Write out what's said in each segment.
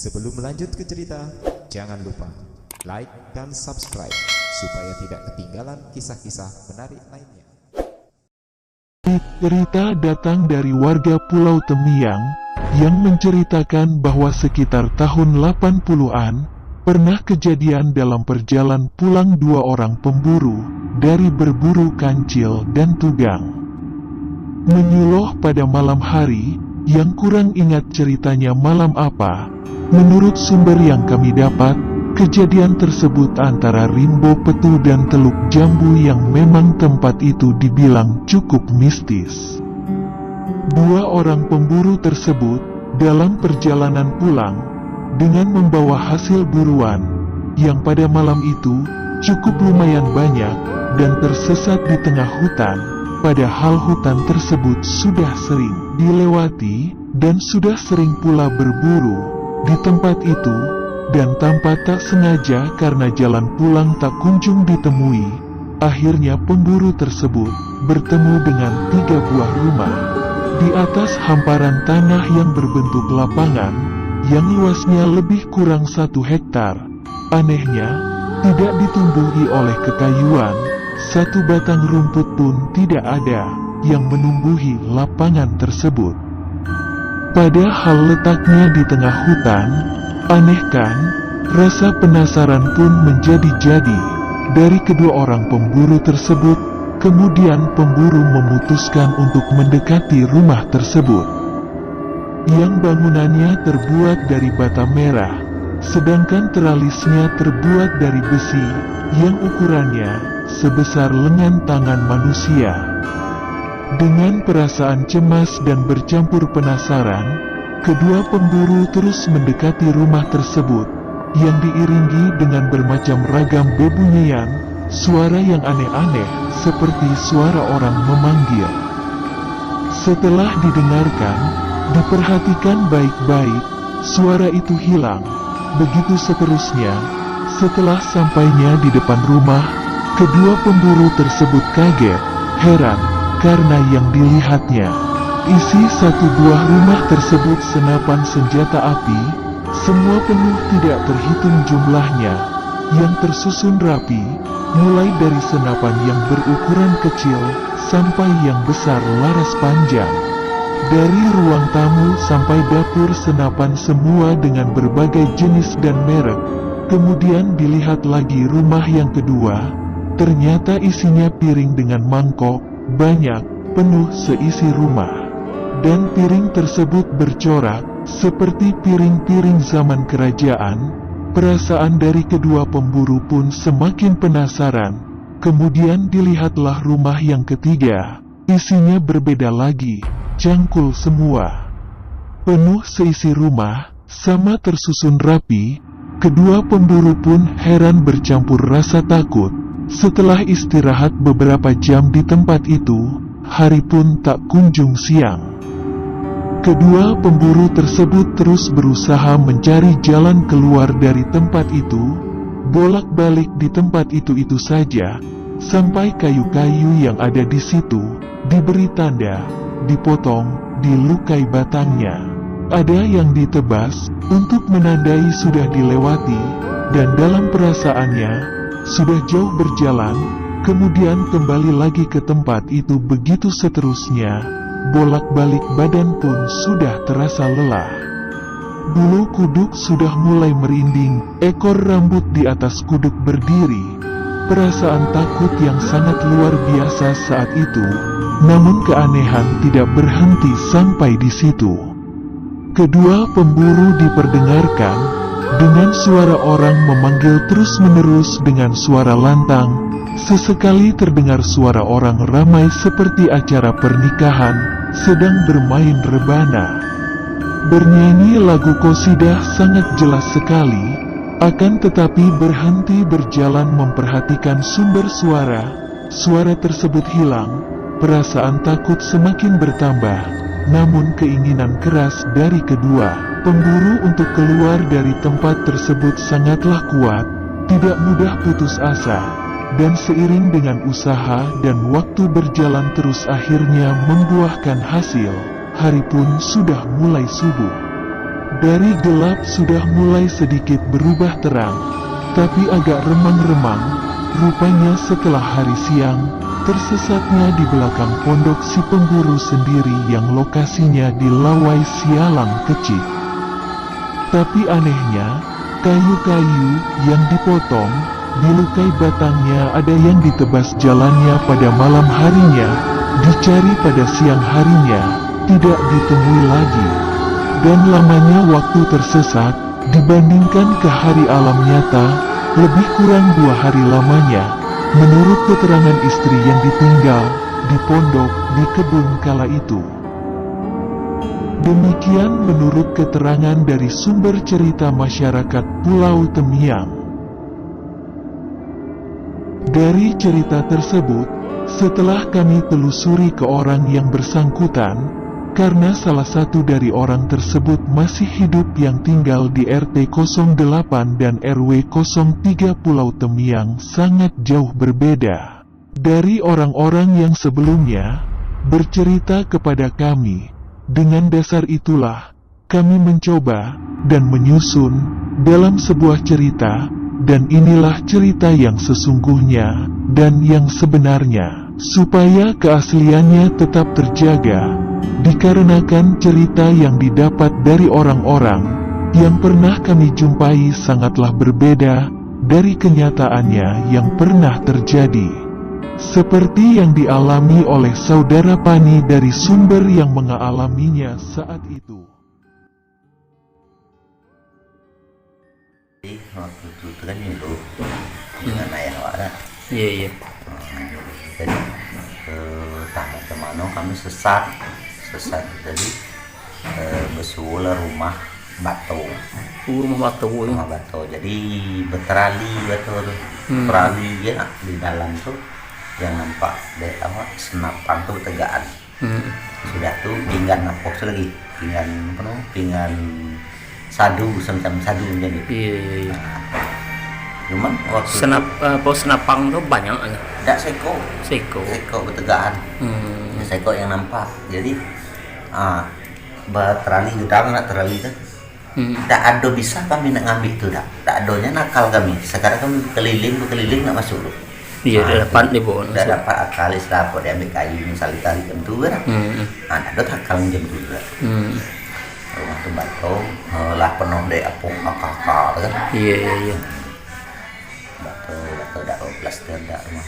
Sebelum lanjut ke cerita, jangan lupa like dan subscribe supaya tidak ketinggalan kisah-kisah menarik lainnya. Cerita datang dari warga Pulau Temiang yang menceritakan bahwa sekitar tahun 80-an pernah kejadian dalam perjalanan pulang dua orang pemburu dari berburu kancil dan tugang. Menyuluh pada malam hari, yang kurang ingat ceritanya malam apa. Menurut sumber yang kami dapat, kejadian tersebut antara Rimbo Petu dan Teluk Jambu yang memang tempat itu dibilang cukup mistis. Dua orang pemburu tersebut dalam perjalanan pulang dengan membawa hasil buruan yang pada malam itu cukup lumayan banyak dan tersesat di tengah hutan, padahal hutan tersebut sudah sering dilewati dan sudah sering pula berburu di tempat itu, dan tanpa tak sengaja karena jalan pulang tak kunjung ditemui, akhirnya pemburu tersebut bertemu dengan 3 buah rumah di atas hamparan tanah yang berbentuk lapangan yang luasnya lebih kurang 1 hektar. Anehnya, tidak ditumbuhi oleh kekayuan, satu batang rumput pun tidak ada yang menumbuhi lapangan tersebut. Padahal letaknya di tengah hutan, aneh kan? Rasa penasaran pun menjadi-jadi dari kedua orang pemburu tersebut. Kemudian pemburu memutuskan untuk mendekati rumah tersebut yang bangunannya terbuat dari bata merah, sedangkan teralisnya terbuat dari besi yang ukurannya sebesar lengan tangan manusia. Dengan perasaan cemas dan bercampur penasaran, kedua pemburu terus mendekati rumah tersebut yang diiringi dengan bermacam ragam bebunyian, suara yang aneh-aneh seperti suara orang memanggil. Setelah didengarkan, diperhatikan baik-baik, suara itu hilang. Begitu seterusnya. Setelah sampainya di depan rumah, kedua pemburu tersebut kaget, heran, karena yang dilihatnya, isi 1 buah rumah tersebut senapan senjata api, semua penuh tidak terhitung jumlahnya, yang tersusun rapi, mulai dari senapan yang berukuran kecil, sampai yang besar laras panjang. Dari ruang tamu sampai dapur senapan semua dengan berbagai jenis dan merek. Kemudian dilihat lagi rumah yang kedua, ternyata isinya piring dengan mangkok, banyak, penuh seisi rumah. Dan piring tersebut bercorak, seperti piring-piring zaman kerajaan. Perasaan dari kedua pemburu pun semakin penasaran. Kemudian dilihatlah rumah yang ketiga, isinya berbeda lagi, cangkul semua. Penuh seisi rumah, sama tersusun rapi. Kedua pemburu pun heran bercampur rasa takut. Setelah istirahat beberapa jam di tempat itu, hari pun tak kunjung siang. Kedua pemburu tersebut terus berusaha mencari jalan keluar dari tempat itu, bolak-balik di tempat itu saja, sampai kayu-kayu yang ada di situ diberi tanda, dipotong, dilukai batangnya. Ada yang ditebas untuk menandai sudah dilewati, dan dalam perasaannya sudah jauh berjalan, kemudian kembali lagi ke tempat itu. Begitu seterusnya, bolak-balik badan pun sudah terasa lelah. Bulu kuduk sudah mulai merinding, ekor rambut di atas kuduk berdiri. Perasaan takut yang sangat luar biasa saat itu, namun keanehan tidak berhenti sampai di situ. Kedua pemburu diperdengarkan dengan suara orang memanggil terus-menerus dengan suara lantang. Sesekali terdengar suara orang ramai seperti acara pernikahan sedang bermain rebana. Bernyanyi lagu qosidah sangat jelas sekali, akan tetapi berhenti berjalan memperhatikan sumber suara. Suara tersebut hilang, perasaan takut semakin bertambah. Namun keinginan keras dari kedua pemburu untuk keluar dari tempat tersebut sangatlah kuat, tidak mudah putus asa. Dan seiring dengan usaha dan waktu berjalan terus akhirnya membuahkan hasil, hari pun sudah mulai subuh. Dari gelap sudah mulai sedikit berubah terang, tapi agak remang-remang. Rupanya setelah hari siang, tersesatnya di belakang pondok si pemburu sendiri yang lokasinya di Lawai Sialang Kecil. Tapi anehnya, kayu-kayu yang dipotong, dilukai batangnya, ada yang ditebas jalannya pada malam harinya, dicari pada siang harinya, tidak ditemui lagi. Dan lamanya waktu tersesat, dibandingkan ke hari alam nyata, lebih kurang 2 hari lamanya, menurut keterangan istri yang ditinggal di pondok di kebun kala itu. Demikian menurut keterangan dari sumber cerita masyarakat Pulau Temiang. Dari cerita tersebut, setelah kami telusuri ke orang yang bersangkutan, karena salah satu dari orang tersebut masih hidup yang tinggal di RT 08 dan RW 03 Pulau Temiang sangat jauh berbeda dari orang-orang yang sebelumnya bercerita kepada kami. Dengan dasar itulah, kami mencoba dan menyusun dalam sebuah cerita, dan inilah cerita yang sesungguhnya dan yang sebenarnya, supaya keasliannya tetap terjaga. Dikarenakan cerita yang didapat dari orang-orang yang pernah kami jumpai sangatlah berbeda dari kenyataannya yang pernah terjadi. Seperti yang dialami oleh saudara Pani dari sumber yang mengalaminya saat itu. Waktu itu kan itu dengan ayah wara. Iya. Jadi tamu kemana kami sesat jadi besulah rumah batu. Rumah Batu jadi berterali batu tuh. Terali ya di dalam tuh yang nampak dari awal senapan tuh tegaan. Sudah tuh pinggan napok lagi, pinggan sadu semacam sadu jadi. Iya. Nah, cuman waktu senapang tuh banyak aja. tidak seko bertegaan. Seko yang nampak. Jadi terali udah nak terali tu. Tak ada bisa kami nak ngambil tu dah. Tak adanya nakal kami. Sekarang kami berkeliling nak masuk tu. Iya, dapat deh bu. Dah dapat akal istilah dia ambil kayu misalnya tarik jam tu kan. Ada akal jam tu kan. Rumah tu batu lah penuh dari apung akak kan. Iya. Batu dah plaster dah rumah.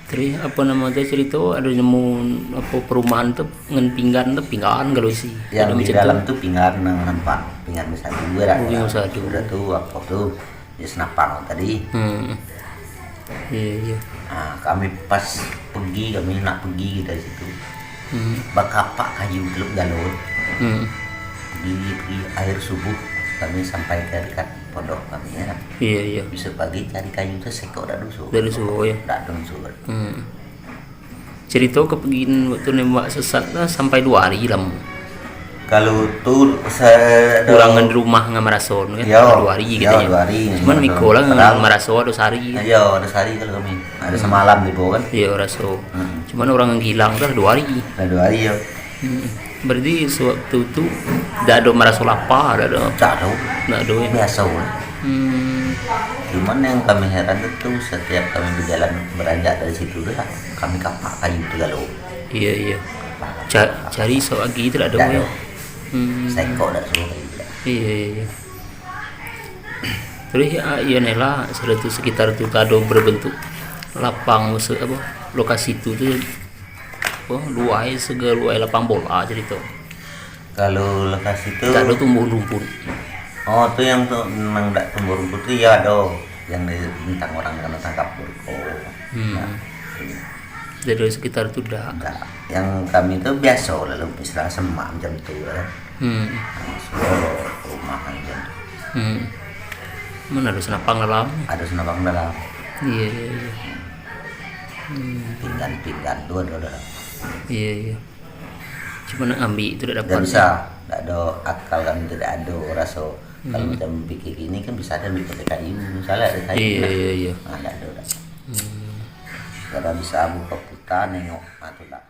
Terus apa nama dia cerita ada nemu apa perumahan tuh dengan pinggan kalau sih. Yang di dalam tuh pinggan nampak pinggan besar dua dah. Udah tuh apa tuh ya senapang tadi. Iya. Nah, kami pas kami nak pergi dari situ. Bakapak kayu gelap galon. Di air subuh kami sampai ke dekat pondok kami ya. Iya. Bisa pagi cari kayu tu sekok dah dusu. Dari subuh ya. Dah dusu. Cerita kepergian waktu nembak sesat lah sampai 2 hari lah. Kalau tu kurangan di rumah nggak merason kan? 2 hari gitu ya. 2 hari. Cuman Miko lah nggak meraso ada sehari. Iya, ada sehari kalau kami. Ada semalam di bawah kan. Iya raso. Cuman orang yang hilang dah 2 hari. Dah 2 hari ya. Berarti sewaktu itu tidak ada meraso lapar, tidak ada ya. Biasa lah. Cuman yang kami heran itu setiap kami berjalan beranjak dari situ dah kami kapak kayu tu galau. Iya. Cari sewagi tidak ada ya. Sekok dah semua kayu. Iya. Terus ya nela seletu sekitar itu ada berbentuk lapang lokasi itu tuh luai lapang bola cerita. Kalau lokasi itu tak ada tumbuh rumput. Oh tu yang tu memang tak tumbuh rumput tu ya ada yang bintang orang kena tangkap burko. Dari sekitar itu dah. Yang kami tu biasa lalu istilah semak macam tu lah. Rumah macam tu. Mana ada senapang dalam? Ada senapang dalam. Iya. Pinggan tu ada. Iya. Cuma nak ambil itu tidak dapat. Tak bisa. Tak ada akal kami tidak ada rasa. Kalau macam fikir ini kan bisa ada ambil pakai kayu. Misalnya ada kayu. Iya. Tak ada. Kalau bisa buka putah nengok atau tak.